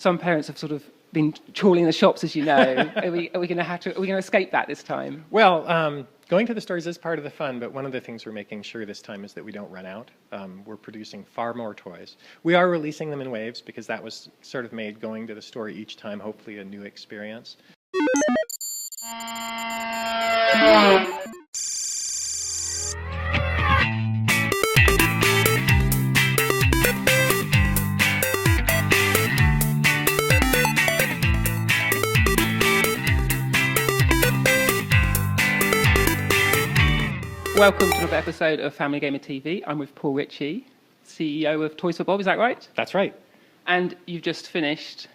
some parents have sort of been trawling the shops, as you know. Are we going to escape that this time? Well, going to the stores is part of the fun, but one of the things we're making sure this time is that we don't run out. We're producing far more toys. We are releasing them in waves because that was sort of made going to the store each time, hopefully a new experience. Welcome to another episode of Family Gamer TV. I'm with Paul Reiche, CEO of Toys for Bob, is that right? That's right. And you've just finished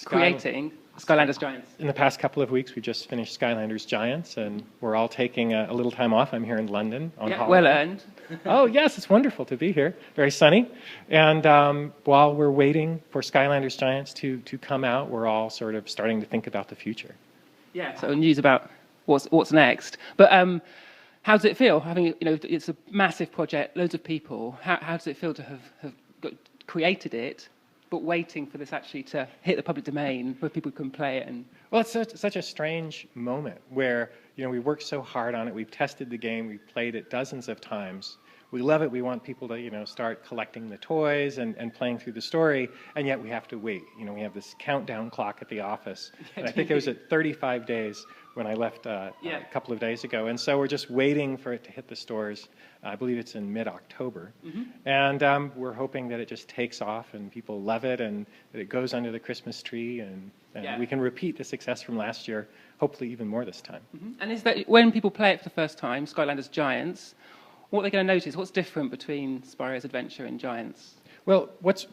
creating Skylanders Giants. In the past couple of weeks, we just finished Skylanders Giants, and we're all taking a little time off. I'm here in London on holiday. Well earned. Oh, yes, it's wonderful to be here. Very sunny. And while we're waiting for Skylanders Giants to come out, we're all sort of starting to think about the future. Yeah, so news about what's next. But how does it feel? Having, it's a massive project, loads of people. How does it feel to have created it, but waiting for this actually to hit the public domain where people can play it? Well, it's such a strange moment where we worked so hard on it. We've tested the game. We've played it dozens of times. We love it. We want people to start collecting the toys and playing through the story, and yet we have to wait. We have this countdown clock at the office, and I think it was at 35 days when I left a couple of days ago. And so we're just waiting for it to hit the stores. I believe it's in mid-October. Mm-hmm. And we're hoping that it just takes off and people love it and that it goes under the Christmas tree and we can repeat the success from last year, hopefully even more this time. Mm-hmm. And is that when people play it for the first time, Skylanders Giants, what are they going to notice? What's different between Spyro's Adventure and Giants? Well,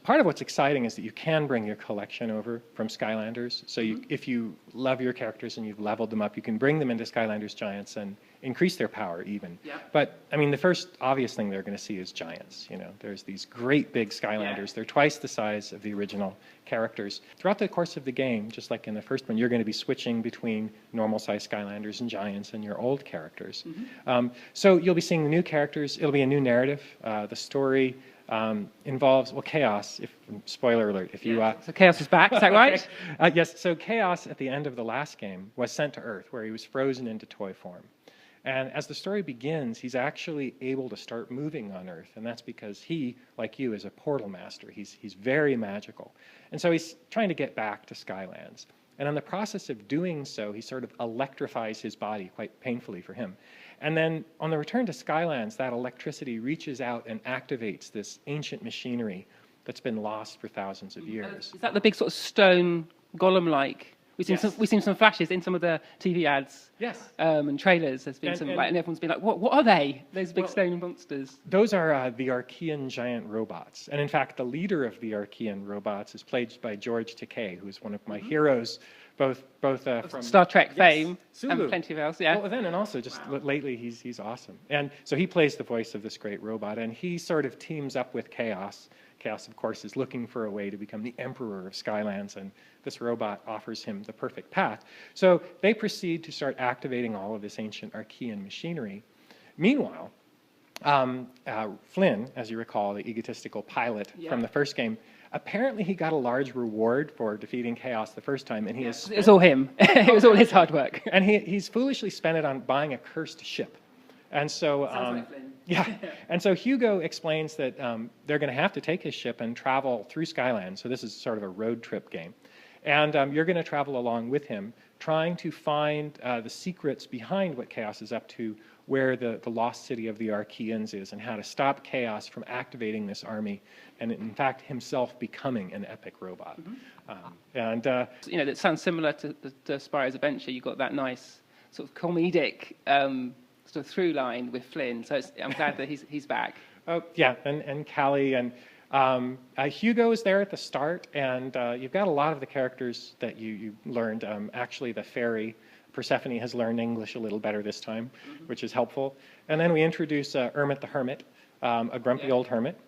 part of what's exciting is that you can bring your collection over from Skylanders. So if you love your characters and you've leveled them up, you can bring them into Skylanders Giants and increase their power even. Yeah. But, I mean, the first obvious thing they're going to see is Giants. There's these great big Skylanders. They're twice the size of the original characters. Throughout the course of the game, just like in the first one, you're going to be switching between normal-sized Skylanders and Giants and your old characters. Mm-hmm. So you'll be seeing the new characters. It'll be a new narrative. The story involves, Kaos, spoiler alert, if you... So Kaos is back, is that right? Yes, so Kaos at the end of the last game was sent to Earth, where he was frozen into toy form. And as the story begins, he's actually able to start moving on Earth, and that's because he, like you, is a portal master. He's very magical. And so he's trying to get back to Skylands. And in the process of doing so, he sort of electrifies his body quite painfully for him. And then on the return to Skylands, that electricity reaches out and activates this ancient machinery that's been lost for thousands of years. Is that the big sort of stone golem-like? We've seen some flashes in some of the TV ads and trailers. There's been and everyone's been like, what are they, those big stone monsters? Those are the Arkeyan Giant Robots. And in fact, the leader of the Arkeyan Robots is played by George Takei, who is one of my heroes, both from Star Trek fame and plenty of else. Yeah. Well, then and also just lately, he's awesome. And so he plays the voice of this great robot, and he sort of teams up with Kaos. Kaos, of course, is looking for a way to become the emperor of Skylands, and this robot offers him the perfect path. So they proceed to start activating all of this ancient Arkeyan machinery. Meanwhile, Flynn, as you recall, the egotistical pilot from the first game, apparently he got a large reward for defeating Kaos the first time, and it's all him. It was all his hard work. And he's foolishly spent it on buying a cursed ship. And so, and so Hugo explains that they're going to have to take his ship and travel through Skylands. So this is sort of a road trip game. And you're going to travel along with him, trying to find the secrets behind what Kaos is up to, where the lost city of the Arkeyans is, and how to stop Kaos from activating this army, and in fact himself becoming an epic robot. Mm-hmm. That sounds similar to Spyro's Adventure. You've got that nice sort of comedic sort of through line with Flynn. So I'm glad that he's back. Oh yeah, and Callie and Hugo is there at the start, and you've got a lot of the characters that you learned. Actually, the fairy Persephone has learned English a little better this time, which is helpful. And then we introduce Ermit the Hermit, a grumpy old hermit.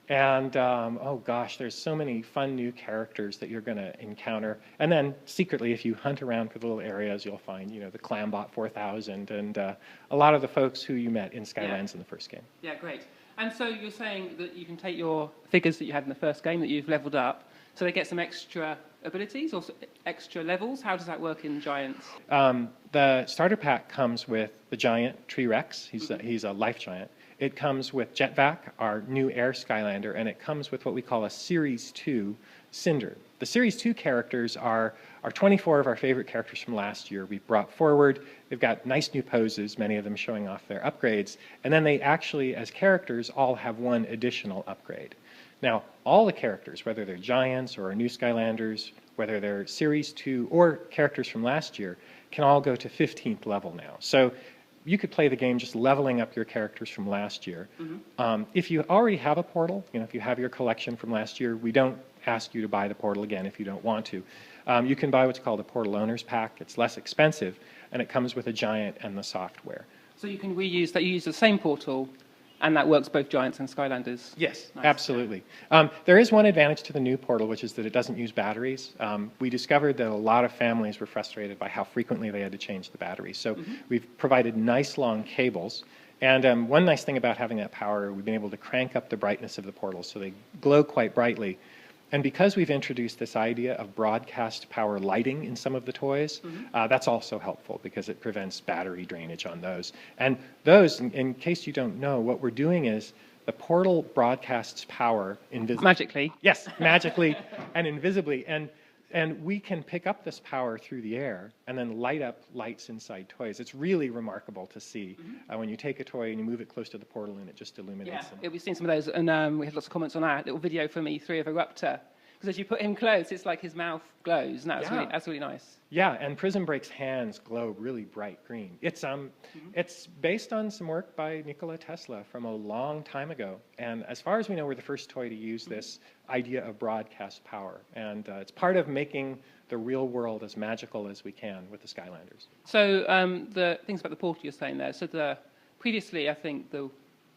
And, oh gosh, there's so many fun new characters that you're going to encounter. And then secretly, if you hunt around for the little areas, you'll find, the Clambot 4000 and a lot of the folks who you met in Skylands in the first game. Yeah, great. And so you're saying that you can take your figures that you had in the first game that you've leveled up, so they get some extra abilities or extra levels? How does that work in Giants? The starter pack comes with the giant T-Rex. He's a life giant. It comes with Jetvac, our new air Skylander, and it comes with what we call a Series 2 Cinder. The Series 2 characters are 24 of our favorite characters from last year. We brought forward. They've got nice new poses, many of them showing off their upgrades. And then they actually, as characters, all have one additional upgrade. Now, all the characters, whether they're Giants or our new Skylanders, whether they're Series 2 or characters from last year, can all go to 15th level now. So you could play the game just leveling up your characters from last year. If you already have a portal, if you have your collection from last year, we don't ask you to buy the portal again if you don't want to. You can buy what's called a Portal Owner's Pack. It's less expensive, and it comes with a Giant and the software. So you can reuse that. You use the same portal, and that works both Giants and Skylanders? Yes, nice. Absolutely. There is one advantage to the new portal, which is that it doesn't use batteries. We discovered that a lot of families were frustrated by how frequently they had to change the batteries. So we've provided nice long cables. And one nice thing about having that power, we've been able to crank up the brightness of the portals so they glow quite brightly. And because we've introduced this idea of broadcast power lighting in some of the toys, that's also helpful because it prevents battery drainage on those. And those, in case you don't know, what we're doing is the portal broadcasts power invisibly. Magically? Yes, magically and invisibly. And we can pick up this power through the air and then light up lights inside toys. It's really remarkable to see when you take a toy and you move it close to the portal and it just illuminates them. Yeah, we've seen some of those, and we had lots of comments on our little video from E3 of Eruptor. Because as you put him close, it's like his mouth glows. No, that's really nice. Yeah, and Prism Break's hands glow really bright green. It's based on some work by Nikola Tesla from a long time ago. And as far as we know, we're the first toy to use this idea of broadcast power. And it's part of making the real world as magical as we can with the Skylanders. So the things about the portal you're saying there. So previously, I think the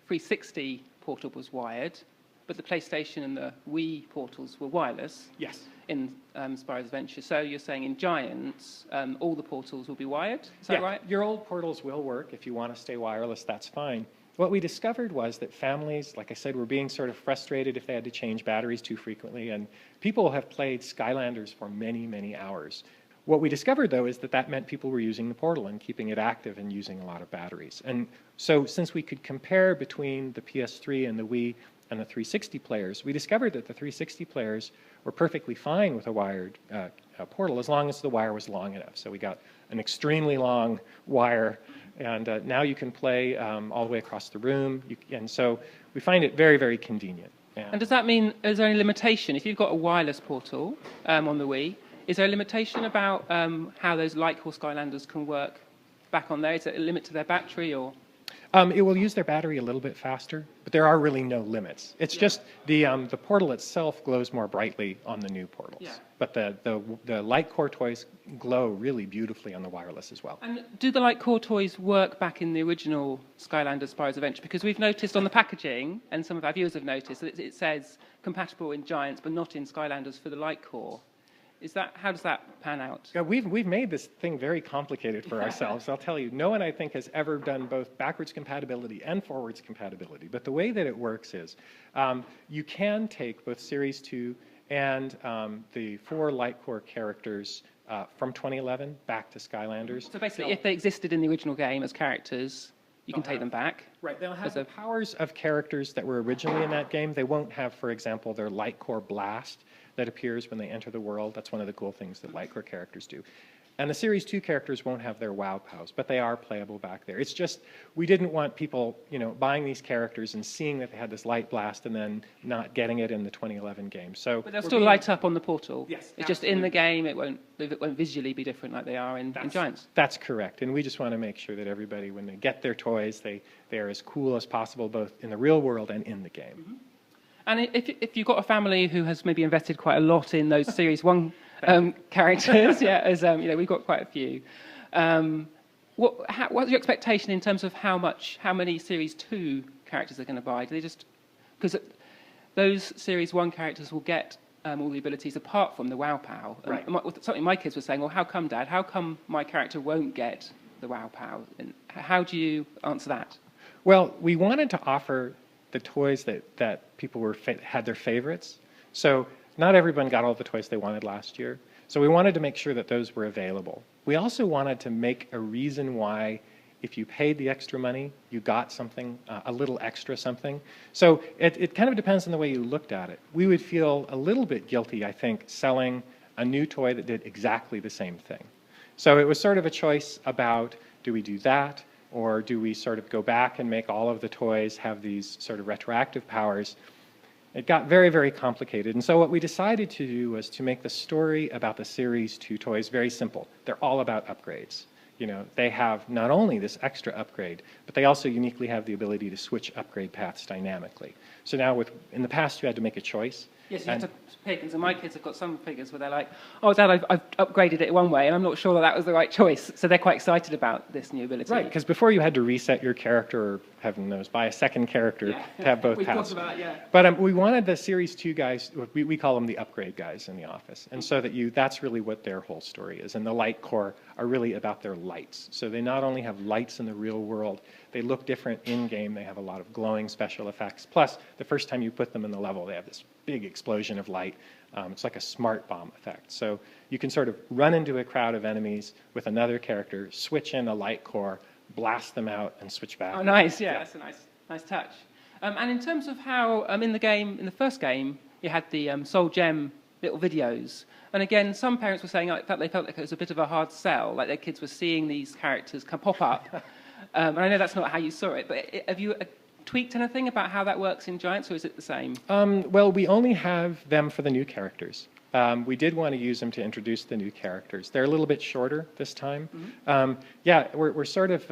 360 portal was wired, but the PlayStation and the Wii portals were wireless. Yes. In Spyro's Adventure. So you're saying in Giants, all the portals will be wired? Is that right? Your old portals will work. If you want to stay wireless, that's fine. What we discovered was that families, like I said, were being sort of frustrated if they had to change batteries too frequently, and people have played Skylanders for many, many hours. What we discovered, though, is that that meant people were using the portal and keeping it active and using a lot of batteries. And so since we could compare between the PS3 and the Wii and the 360 players, we discovered that the 360 players were perfectly fine with a wired portal as long as the wire was long enough. So we got an extremely long wire, and now you can play all the way across the room. And so we find it very, very convenient. And does that mean is there any limitation? If you've got a wireless portal on the Wii, is there a limitation about how those LightCore Skylanders can work back on there? Is there a limit to their battery, or? It will use their battery a little bit faster, but there are really no limits. It's just the portal itself glows more brightly on the new portals. Yeah. But the LightCore toys glow really beautifully on the wireless as well. And do the LightCore toys work back in the original Skylanders Spyro's Adventure? Because we've noticed on the packaging, and some of our viewers have noticed, that it says compatible in Giants but not in Skylanders for the LightCore. How does that pan out? Yeah, we've made this thing very complicated for ourselves. I'll tell you, no one I think has ever done both backwards compatibility and forwards compatibility. But the way that it works is you can take both Series 2 and the 4 LightCore characters from 2011 back to Skylanders. So basically, if they existed in the original game as characters, you can take them back. Right, they'll have the powers of characters that were originally in that game. They won't have, for example, their LightCore blast that appears when they enter the world. That's one of the cool things that LightCore characters do. And the Series 2 characters won't have their WoW pows, but they are playable back there. It's just, we didn't want people, buying these characters and seeing that they had this light blast and then not getting it in the 2011 game. So, but they'll still light up on the portal. Yes, it's just in the game, it won't visually be different like they are in Giants. That's correct. And we just want to make sure that everybody, when they get their toys, they are as cool as possible, both in the real world and in the game. Mm-hmm. And if you've got a family who has maybe invested quite a lot in those Series 1 characters, we've got quite a few. What's your expectation in terms of how many Series 2 characters they're going to buy? Do they just, because those Series 1 characters will get all the abilities apart from the WoW POW. Right. Something my kids were saying, well, how come, Dad? How come my character won't get the WoW POW? And how do you answer that? Well, we wanted to offer the toys that people had their favorites. So not everyone got all the toys they wanted last year. So we wanted to make sure that those were available. We also wanted to make a reason why if you paid the extra money, you got something, a little extra something. So it kind of depends on the way you looked at it. We would feel a little bit guilty, I think, selling a new toy that did exactly the same thing. So it was sort of a choice about, do we do that, or do we sort of go back and make all of the toys have these sort of retroactive powers? It got very, very complicated. And so what we decided to do was to make the story about the Series 2 toys very simple. They're all about upgrades. You know, they have not only this extra upgrade, but they also uniquely have the ability to switch upgrade paths dynamically. So now in the past you had to make a choice. Yes, you have to pick, and so my kids have got some figures where they're like, oh, Dad, I've upgraded it one way, and I'm not sure that was the right choice. So they're quite excited about this new ability. Right, because before you had to reset your character, or heaven knows, buy a second character to have both paths. We've talked about, yeah. But we wanted the Series 2 guys, we call them the upgrade guys in the office, and so that that's really what their whole story is. And the LightCore are really about their lights. So they not only have lights in the real world, they look different in-game. They have a lot of glowing special effects. Plus, the first time you put them in the level, they have this big explosion of light. It's like a smart bomb effect. So you can sort of run into a crowd of enemies with another character, switch in a LightCore, blast them out, and switch back. Oh, nice. Yeah, that's a nice touch. And in terms of how in the first game, you had the Soul Gem little videos. And again, some parents were saying they felt like it was a bit of a hard sell, like their kids were seeing these characters pop up. And I know that's not how you saw it, but have you tweaked anything about how that works in Giants, or is it the same? Well, we only have them for the new characters. We did want to use them to introduce the new characters. They're a little bit shorter this time. Mm-hmm. Yeah, we're sort of,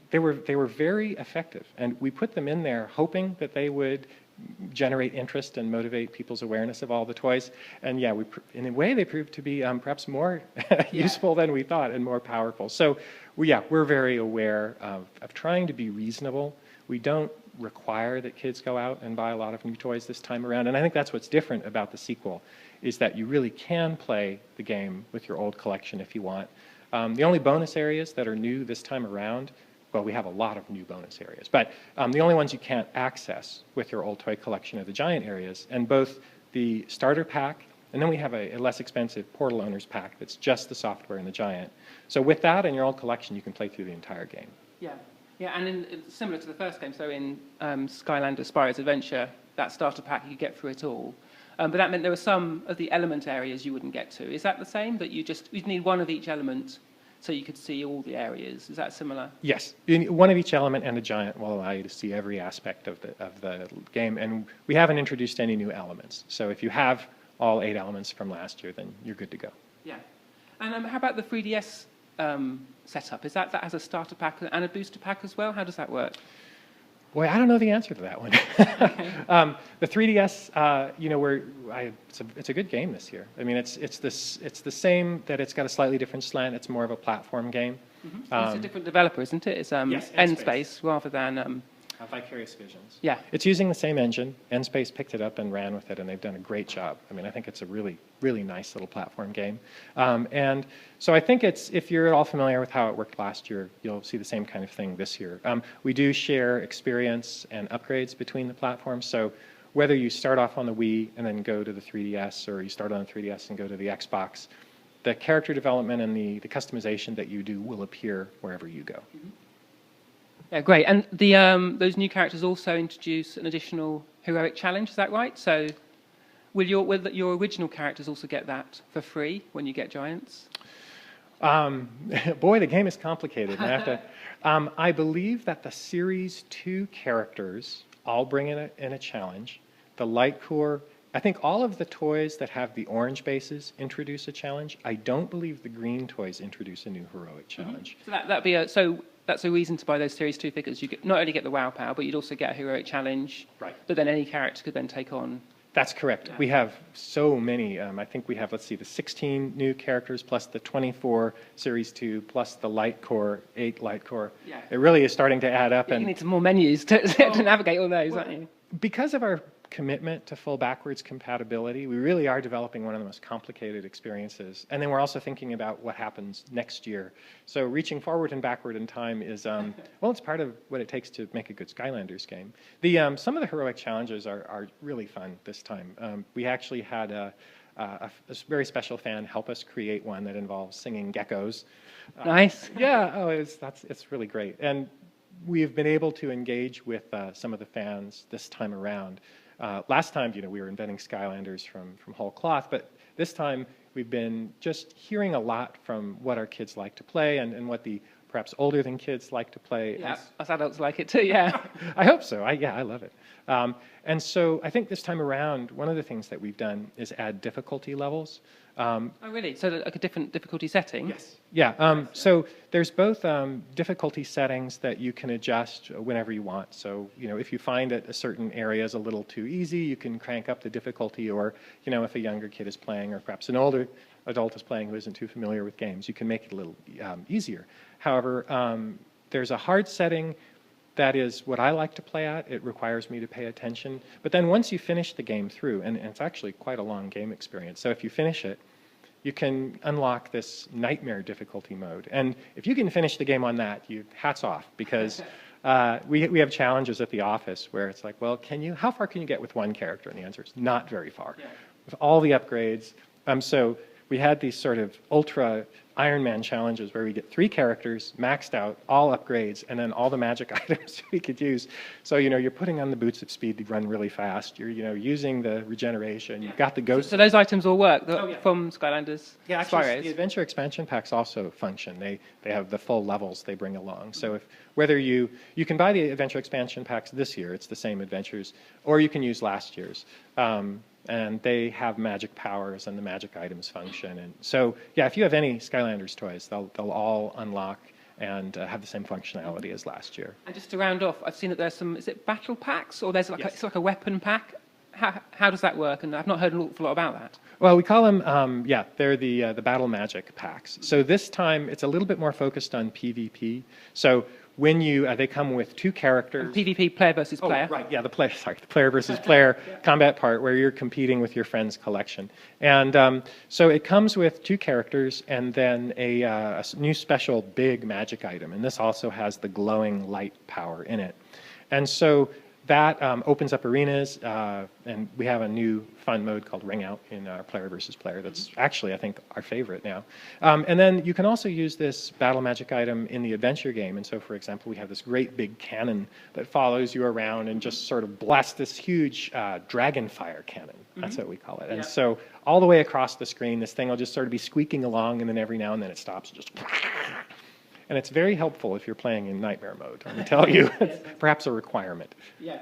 they were very effective, and we put them in there hoping that they would generate interest and motivate people's awareness of all the toys. And yeah, in a way, they proved to be perhaps more useful than we thought and more powerful. So we're very aware of trying to be reasonable. We don't require that kids go out and buy a lot of new toys this time around. And I think that's what's different about the sequel, is that you really can play the game with your old collection if you want. The only bonus areas that are new this time around, well, we have a lot of new bonus areas, but the only ones you can't access with your old toy collection are the Giant areas, and both the starter pack, and then we have a less expensive Portal Owners pack that's just the software and the Giant. So with that and your old collection, you can play through the entire game. Yeah. Yeah, and similar to the first game, so in Skylanders Spyro's Adventure, that starter pack, you could get through it all. But that meant there were some of the element areas you wouldn't get to. Is that the same, that you'd need one of each element so you could see all the areas? Is that similar? Yes, one of each element, and a Giant will allow you to see every aspect of the game. And we haven't introduced any new elements. So if you have all 8 elements from last year, then you're good to go. Yeah. And how about the 3DS setup? Is that has a starter pack and a booster pack as well? How does that work? Boy, I don't know the answer to that one. Okay. The 3DS, it's a good game this year. I mean, it's the same, that it's got a slightly different slant. It's more of a platform game. Mm-hmm. It's a different developer, isn't it? It's yes, N-Space rather than Vicarious Visions. Yeah. It's using the same engine. N-Space picked it up and ran with it, and they've done a great job. I mean, I think it's a really, really nice little platform game. And so I think if you're at all familiar with how it worked last year, you'll see the same kind of thing this year. We do share experience and upgrades between the platforms. So whether you start off on the Wii and then go to the 3DS, or you start on the 3DS and go to the Xbox, the character development and the customization that you do will appear wherever you go. Mm-hmm. Yeah, great. And those new characters also introduce an additional heroic challenge. Is that right? So, will your original characters also get that for free when you get Giants? Boy, the game is complicated. I believe that the Series 2 characters all bring in a challenge. The LightCore, I think all of the toys that have the orange bases introduce a challenge. I don't believe the green toys introduce a new heroic challenge. Mm-hmm. So that's a reason to buy those Series 2 figures. You not only get the WoW power, but you'd also get a heroic challenge that then any character could then take on. That's correct. Yeah. We have so many. I think we have, the 16 new characters plus the 24 Series 2 plus the LightCore, 8 LightCore. Yeah. It really is starting to add up. You need some more menus to navigate all those, aren't you? Because of our commitment to full backwards compatibility. We really are developing one of the most complicated experiences. And then we're also thinking about what happens next year. So reaching forward and backward in time is, well, it's part of what it takes to make a good Skylanders game. Some of the heroic challenges are really fun this time. We actually had a very special fan help us create one that involves singing geckos. Nice. Yeah, oh, it's really great. And we've been able to engage with some of the fans this time around. Last time, we were inventing Skylanders from whole cloth, but this time we've been just hearing a lot from what our kids like to play and what the perhaps older than kids like to play. Yeah, us adults like it too, yeah. I hope so. I love it. And so I think this time around, one of the things that we've done is add difficulty levels. Oh, really? So like a different difficulty setting? Yes. Yeah. So there's both difficulty settings that you can adjust whenever you want. So, if you find that a certain area is a little too easy, you can crank up the difficulty. Or, if a younger kid is playing or perhaps an older adult is playing who isn't too familiar with games, you can make it a little easier. However, there's a hard setting. That is what I like to play at. It requires me to pay attention. But then once you finish the game through, and it's actually quite a long game experience, so if you finish it, you can unlock this nightmare difficulty mode. And if you can finish the game on that, hats off, because we have challenges at the office where it's like, well, how far can you get with one character? And the answer is not very far. Yeah. With all the upgrades. So we had these sort of ultra Iron Man challenges where we get 3 characters, maxed out, all upgrades, and then all the magic items we could use. So, you're putting on the boots of speed to run really fast. You're, using the regeneration. You've got the ghost. So those items all work from Skylanders? Yeah, actually, Spyros. the adventure expansion packs also function. They have the full levels they bring along. So whether you can buy the adventure expansion packs this year, it's the same adventures, or you can use last year's. And they have magic powers and the magic items function. And so, yeah, if you have any Skylanders toys, they'll all unlock and have the same functionality as last year. And just to round off, I've seen that there's some, is it battle packs? Or there's like, it's like a weapon pack? How does that work? And I've not heard an awful lot about that. Well, we call them, they're the battle magic packs. So this time, it's a little bit more focused on PvP. So when they come with 2 characters. And PvP, player versus player. Oh, right, yeah, the player versus player combat part where you're competing with your friend's collection. And so it comes with 2 characters and then a new special big magic item. And this also has the glowing light power in it. And so that opens up arenas, and we have a new fun mode called Ring Out in our player versus player. That's actually, I think, our favorite now. And then you can also use this battle magic item in the adventure game. And so, for example, we have this great big cannon that follows you around and just sort of blasts this huge dragon fire cannon. That's what we call it. And so all the way across the screen, this thing will just sort of be squeaking along, and then every now and then it stops and just... And it's very helpful if you're playing in nightmare mode, I can tell you. It's perhaps a requirement. Yeah.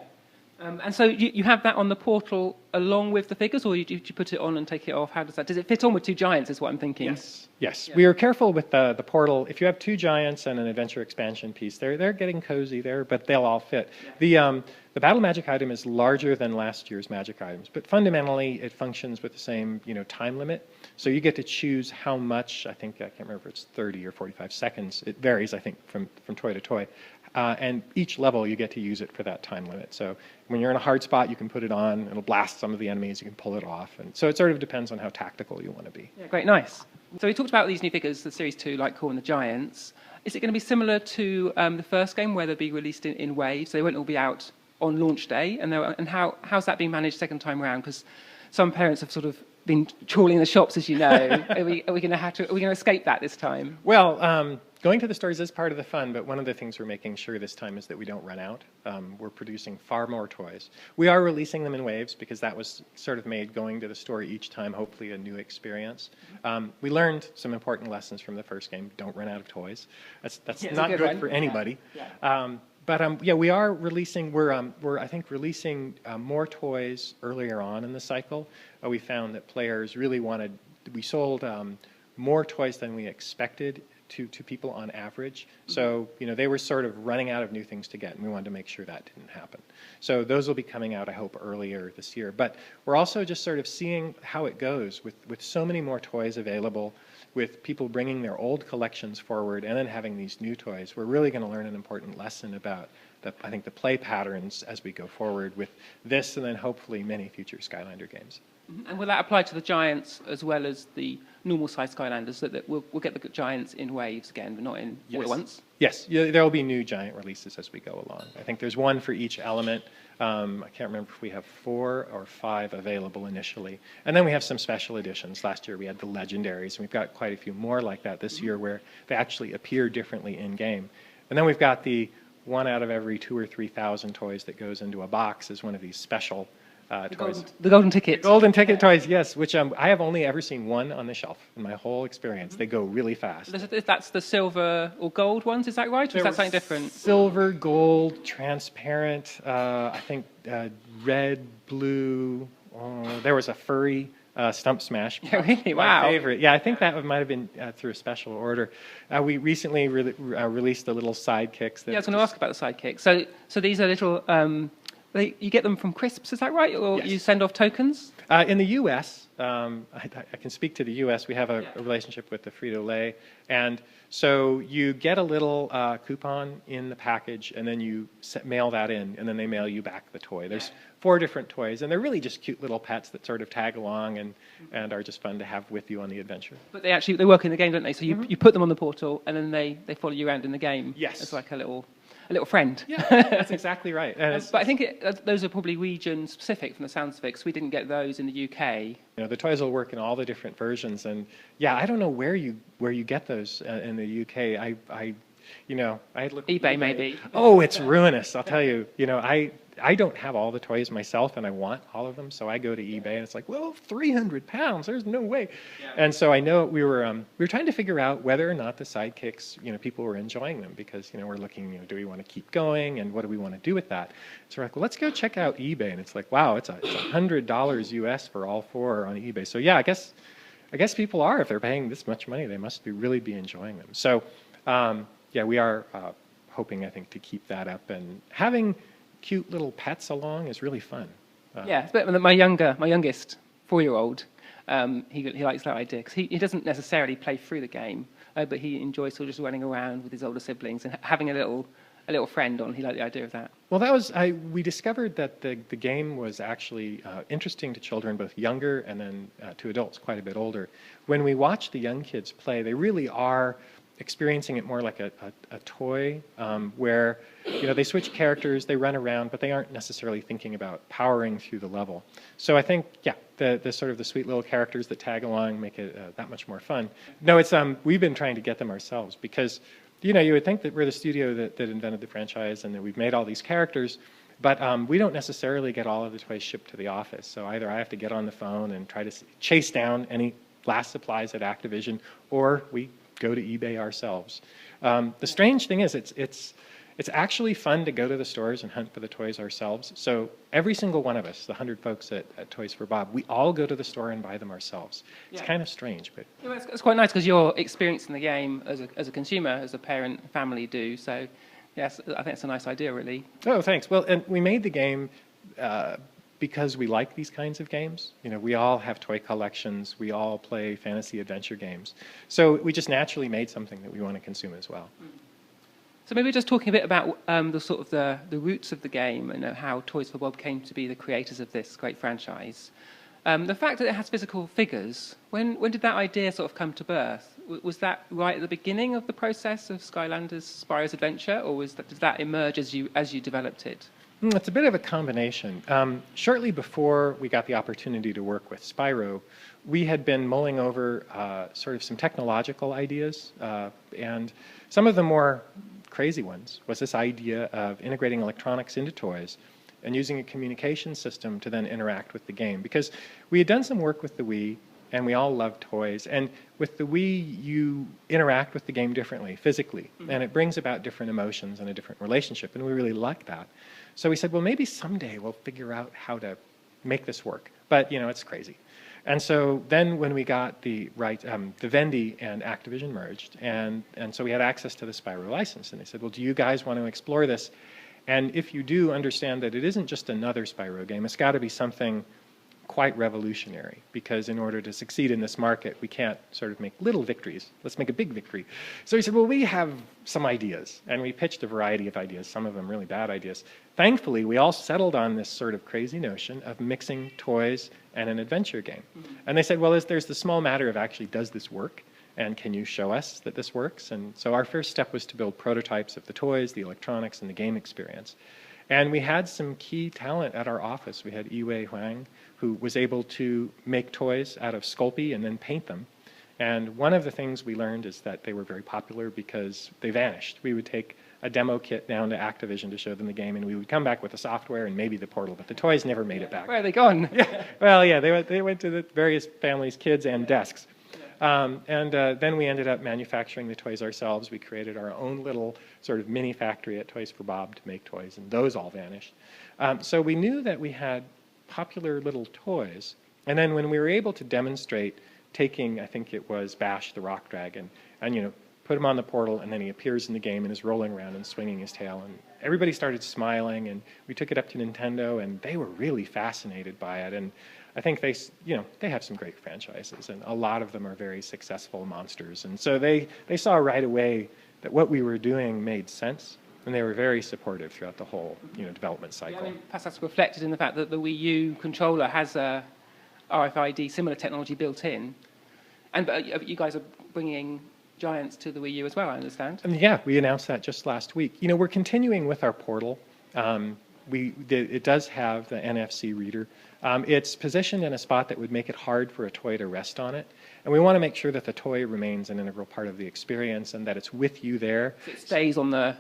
And so you have that on the portal along with the figures, or do you put it on and take it off? How does that? Does it fit on with 2 giants is what I'm thinking? Yes. Yes. Yeah. We are careful with the portal. If you have 2 giants and an adventure expansion piece, they're getting cozy there, but they'll all fit. Yeah. The battle magic item is larger than last year's magic items, but fundamentally it functions with the same time limit. So you get to choose how much. I can't remember if it's 30 or 45 seconds. It varies, I think, from toy to toy. And each level you get to use it for that time limit. So when you're in a hard spot, you can put it on. It'll blast some of the enemies. You can pull it off. And so it sort of depends on how tactical you want to be. Yeah, great, nice. So we talked about these new figures, the Series 2, LightCore and the Giants. Is it going to be similar to the first game, where they'll be released in waves? They won't all be out on launch day. And how's that being managed second time around? Because some parents have sort of been trawling the shops, as you know. Are we going to escape that this time? Well, going to the stores is part of the fun, but one of the things we're making sure this time is that we don't run out. We're producing far more toys. We are releasing them in waves because that was sort of made going to the store each time, hopefully a new experience. We learned some important lessons from the first game. Don't run out of toys. That's not good for anybody. Yeah. But we are releasing. We're I think releasing more toys earlier on in the cycle. We found that players really wanted. We sold more toys than we expected to people on average. So they were sort of running out of new things to get, and we wanted to make sure that didn't happen. So those will be coming out, I hope, earlier this year. But we're also just sort of seeing how it goes with so many more toys available, with people bringing their old collections forward and then having these new toys. We're really going to learn an important lesson about I think the play patterns as we go forward with this, and then hopefully many future Skylander games. And will that apply to the Giants as well as the normal-sized Skylanders, that we'll get the Giants in waves again, but not in all at once? Yes, there will be new Giant releases as we go along. I think there's one for each element. I can't remember if we have 4 or 5 available initially. And then we have some special editions. Last year we had the Legendaries, and we've got quite a few more like that this year where they actually appear differently in-game. And then we've got the 1 out of every 2,000 or 3,000 toys that goes into a box as one of these special toys. The golden ticket. The golden ticket toys, yes, which I have only ever seen one on the shelf in my whole experience. They go really fast. That's the silver or gold ones, is that right? Or is that something different? Silver, gold, transparent, I think red, blue. There was a furry Stump Smash. Yeah, really? Wow. My favorite. Yeah, I think that might have been through a special order. We recently released the little sidekicks. Yeah, I was going to ask about the sidekicks. So these are little... you get them from Crisps, is that right? Or yes. You send off tokens? In the U.S., I can speak to the U.S. We have a relationship with the Frito-Lay. And so you get a little coupon in the package, and then you mail that in, and then they mail you back the toy. There's 4 different toys, and they're really just cute little pets that sort of tag along and are just fun to have with you on the adventure. But they work in the game, don't they? So you put them on the portal, and then they follow you around in the game. Yes. It's like a little friend. Yeah, that's exactly right. But I think those are probably region specific from the sounds of it, because we didn't get those in the UK. You know, the toys will work in all the different versions, and yeah, I don't know where you get those in the UK. I had looked eBay maybe. Oh, it's ruinous. I'll tell you. You know, I don't have all the toys myself, and I want all of them, so I go to eBay, and it's like, well, £300. There's no way. Yeah. And so I know we were trying to figure out whether or not the sidekicks, people were enjoying them, because we're looking, do we want to keep going, and what do we want to do with that? So we're like, well, let's go check out eBay, and it's like, wow, it's $100 US for all 4 on eBay. So yeah, I guess people are, if they're paying this much money, they must really be enjoying them. So yeah, we are hoping, I think, to keep that up, and having cute little pets along is really fun. Yeah, but my youngest 4-year-old, he likes that idea, because he doesn't necessarily play through the game, but he enjoys sort of just running around with his older siblings and having a little friend on. He liked the idea of that. Well, we discovered that the game was actually interesting to children, both younger and then to adults quite a bit older. When we watch the young kids play, they really are experiencing it more like a toy, where they switch characters, they run around, but they aren't necessarily thinking about powering through the level. So I think, yeah, the sort of the sweet little characters that tag along make it that much more fun. No, it's we've been trying to get them ourselves, because you would think that we're the studio that invented the franchise and that we've made all these characters, but we don't necessarily get all of the toys shipped to the office. So either I have to get on the phone and try to chase down any last supplies at Activision, or we go to eBay ourselves. The strange thing is, it's actually fun to go to the stores and hunt for the toys ourselves. So every single one of us, the 100 folks at Toys for Bob, we all go to the store and buy them ourselves. It's kind of strange, but it's quite nice, because you're experiencing the game as a consumer, as a parent, family do. So yes, I think it's a nice idea, really. Oh, thanks. Well, and we made the game because we like these kinds of games. We all have toy collections. We all play fantasy adventure games. So we just naturally made something that we want to consume as well. So maybe just talking a bit about the roots of the game, and how Toys for Bob came to be the creators of this great franchise. The fact that it has physical figures, when did that idea sort of come to birth? Was that right at the beginning of the process of Skylanders Spyro's Adventure, or did that emerge as you developed it? It's a bit of a combination. Shortly before we got the opportunity to work with Spyro, we had been mulling over sort of some technological ideas, and some of the more crazy ones was this idea of integrating electronics into toys and using a communication system to then interact with the game. Because we had done some work with the Wii, and we all loved toys. And with the Wii, you interact with the game differently, physically, and it brings about different emotions and a different relationship, and we really liked that. So we said, well, maybe someday we'll figure out how to make this work. But, it's crazy. And so then when we got the Vivendi and Activision merged, and so we had access to the Spyro license, and they said, well, do you guys want to explore this? And if you do, understand that it isn't just another Spyro game. It's got to be something quite revolutionary, because in order to succeed in this market, we can't sort of make little victories. Let's make a big victory. So he said, well, we have some ideas. And we pitched a variety of ideas, some of them really bad ideas. Thankfully, we all settled on this sort of crazy notion of mixing toys and an adventure game. And they said, well, there's the small matter of actually, does this work? And can you show us that this works? And so our first step was to build prototypes of the toys, the electronics, and the game experience. And we had some key talent at our office. We had Yiwei Huang, who was able to make toys out of Sculpey and then paint them. And one of the things we learned is that they were very popular because they vanished. We would take a demo kit down to Activision to show them the game, and we would come back with the software and maybe the portal, but the toys never made it back. Where are they gone? Yeah. Well, yeah, they went to the various families' kids and desks. Then we ended up manufacturing the toys ourselves. We created our own little sort of mini factory at Toys for Bob to make toys, and those all vanished. So we knew that we had popular little toys. And then when we were able to demonstrate taking, I think it was Bash the Rock Dragon, and put him on the portal, and then he appears in the game and is rolling around and swinging his tail, and everybody started smiling, and we took it up to Nintendo, and they were really fascinated by it. And I think they have some great franchises, and a lot of them are very successful monsters. And so they saw right away that what we were doing made sense, and they were very supportive throughout the whole development cycle. Yeah, I mean, perhaps that's reflected in the fact that the Wii U controller has a RFID similar technology built in, and you guys are bringing Giants to the Wii U as well, I understand. And yeah, we announced that just last week. We're continuing with our portal. It does have the NFC reader. It's positioned in a spot that would make it hard for a toy to rest on it. And we want to make sure that the toy remains an integral part of the experience and that it's with you there. So it stays on the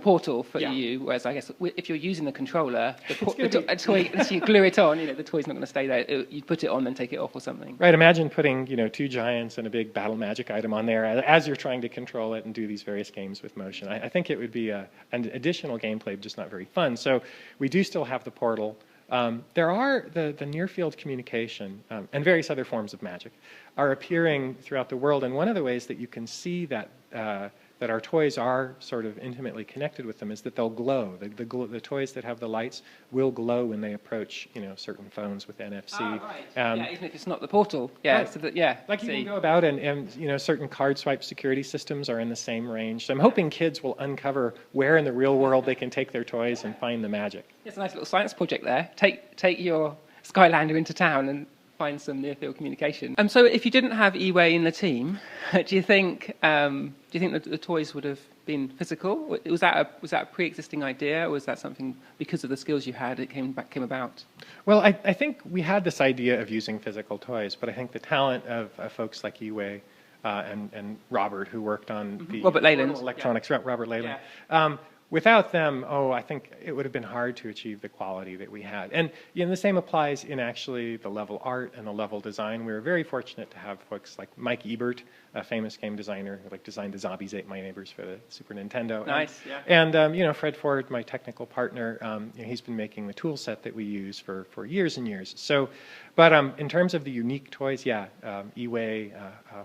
portal for EU, whereas I guess if you're using the controller, the toy, unless you glue it on, the toy's not going to stay there. You put it on, then take it off or something. Right. Imagine putting, two giants and a big battle magic item on there as you're trying to control it and do these various games with motion. I think it would be an additional gameplay, just not very fun. So we do still have the portal. There are the near-field communication and various other forms of magic are appearing throughout the world. And one of the ways that you can see that that our toys are sort of intimately connected with them is that they'll glow. The toys that have the lights will glow when they approach, certain phones with NFC. Right. Even if it's not the portal. Yeah. Right. So you can go about and certain card swipe security systems are in the same range. So I'm hoping kids will uncover where in the real world they can take their toys and find the magic. It's a nice little science project there. Take your Skylander into town and find some near-field communication. So if you didn't have Yiwei in the team, do you think that the toys would have been physical? Was that a pre-existing idea, or was that something because of the skills you had it came about? Well, I think we had this idea of using physical toys, but I think the talent of folks like Yiwei and Robert, who worked on the Robert Leyland electronics, Robert Leyland. Without them, I think it would have been hard to achieve the quality that we had. And the same applies in actually the level art and the level design. We were very fortunate to have folks like Mike Ebert, a famous game designer who designed the Zombies Ate My Neighbors for the Super Nintendo. Nice, And Fred Ford, my technical partner, he's been making the tool set that we use for years and years. So, but in terms of the unique toys, Yiwei,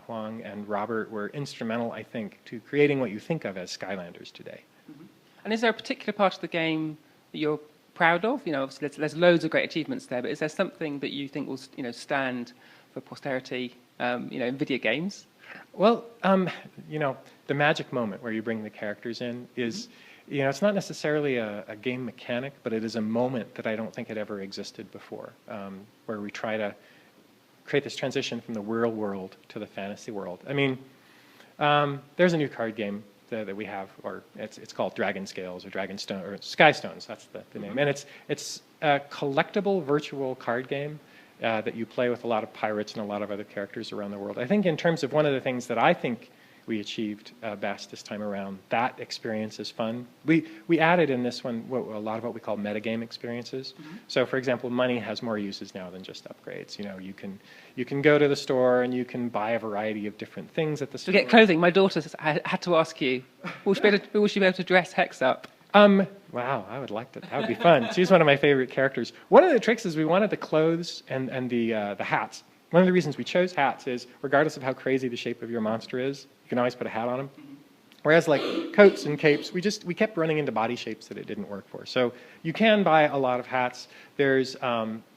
Huang, and Robert were instrumental, I think, to creating what you think of as Skylanders today. Mm-hmm. And is there a particular part of the game that you're proud of? Obviously there's loads of great achievements there, but is there something that you think will, stand for posterity, in video games? Well, the magic moment where you bring the characters in is, it's not necessarily a game mechanic, but it is a moment that I don't think had ever existed before, where we try to create this transition from the real world to the fantasy world. I mean, there's a new card game that we have, or it's called Dragon Scales or Dragon Stone or Sky Stones. That's the name, and it's a collectible virtual card game that you play with a lot of pirates and a lot of other characters around the world. I think in terms of one of the things that I think we achieved best this time around, that experience is fun. We added in this one a lot of what we call metagame experiences. Mm-hmm. So, for example, money has more uses now than just upgrades. You can go to the store and you can buy a variety of different things at the store. To get clothing, my daughter had to ask you, will she be able to dress Hex up? Wow, I would like that. That would be fun. She's one of my favorite characters. One of the tricks is we wanted the clothes and the hats. One of the reasons we chose hats is, regardless of how crazy the shape of your monster is, you can always put a hat on them. Whereas like coats and capes, we kept running into body shapes that it didn't work for. So you can buy a lot of hats. There's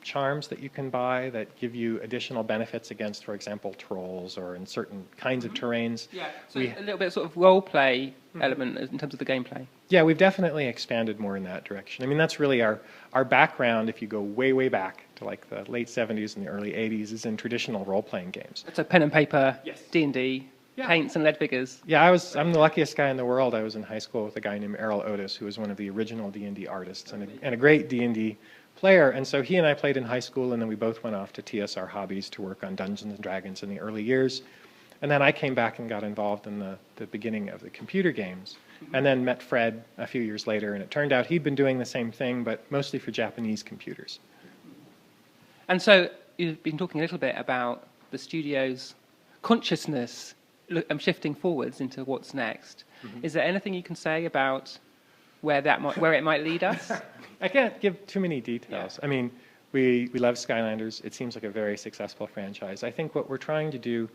charms that you can buy that give you additional benefits against, for example, trolls or in certain kinds of terrains. Yeah, so a little bit sort of role play element in terms of the gameplay. Yeah, we've definitely expanded more in that direction. I mean, that's really our background, if you go way, way back to like the late 70s and the early 80s, is in traditional role-playing games. So pen and paper, Yes. D&D, Yeah. paints and lead figures. Yeah, I'm the luckiest guy in the world. I was in high school with a guy named Errol Otis, who was one of the original D&D artists and a great D&D player. And so he and I played in high school, and then we both went off to TSR Hobbies to work on Dungeons and Dragons in the early years. And then I came back and got involved in the beginning of the computer games, and then met Fred a few years later, and it turned out he'd been doing the same thing, but mostly for Japanese computers. And so you've been talking a little bit about the studio's consciousness shifting forwards into what's next. Is there anything you can say about where it might lead us? I can't give too many details. I mean, we love Skylanders. It seems like a very successful franchise. I think what we're trying to do,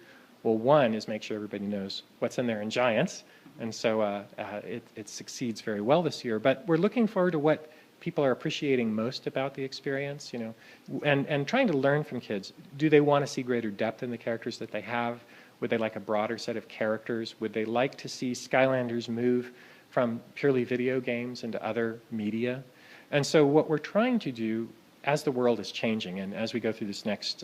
well, one is make sure everybody knows what's in there in Giants, and so it succeeds very well this year. But we're looking forward to what people are appreciating most about the experience, you know, and trying to learn from kids. Do they want to see greater depth in the characters that they have? Would they like a broader set of characters? Would they like to see Skylanders move from purely video games into other media? And so what we're trying to do, as the world is changing and as we go through this next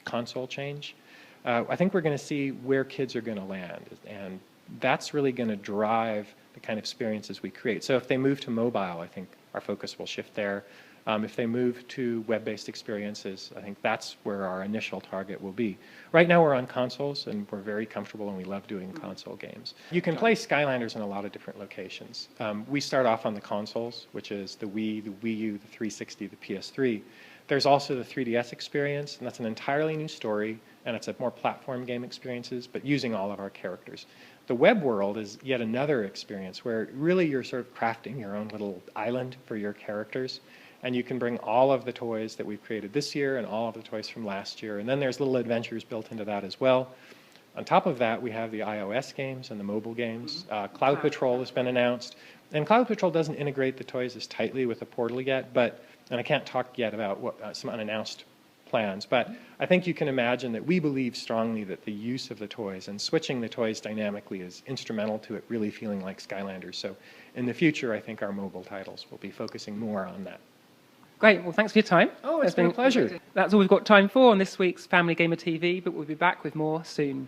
console change, I think we're going to see where kids are going to land. And that's really going to drive the kind of experiences we create. So if they move to mobile, I think our focus will shift there. If they move to web-based experiences, I think that's where our initial target will be. Right now we're on consoles, and we're very comfortable, and we love doing console games. You can play Skylanders in a lot of different locations. We start off on the consoles, which is the Wii, the Wii U, the 360, the PS3. There's also the 3DS experience, and that's an entirely new story, and it's a more platform game experiences, but using all of our characters. The web world is yet another experience where really you're sort of crafting your own little island for your characters. And you can bring all of the toys that we've created this year and all of the toys from last year. And then there's little adventures built into that as well. On top of that, we have the iOS games and the mobile games. Cloud Patrol has been announced. And Cloud Patrol doesn't integrate the toys as tightly with the portal yet, and I can't talk yet about some unannounced plans. But I think you can imagine that we believe strongly that the use of the toys and switching the toys dynamically is instrumental to it really feeling like Skylanders. So in the future, I think our mobile titles will be focusing more on that. Great. Well, thanks for your time. Oh, it's been a pleasure. That's all we've got time for on this week's Family Gamer TV, but we'll be back with more soon.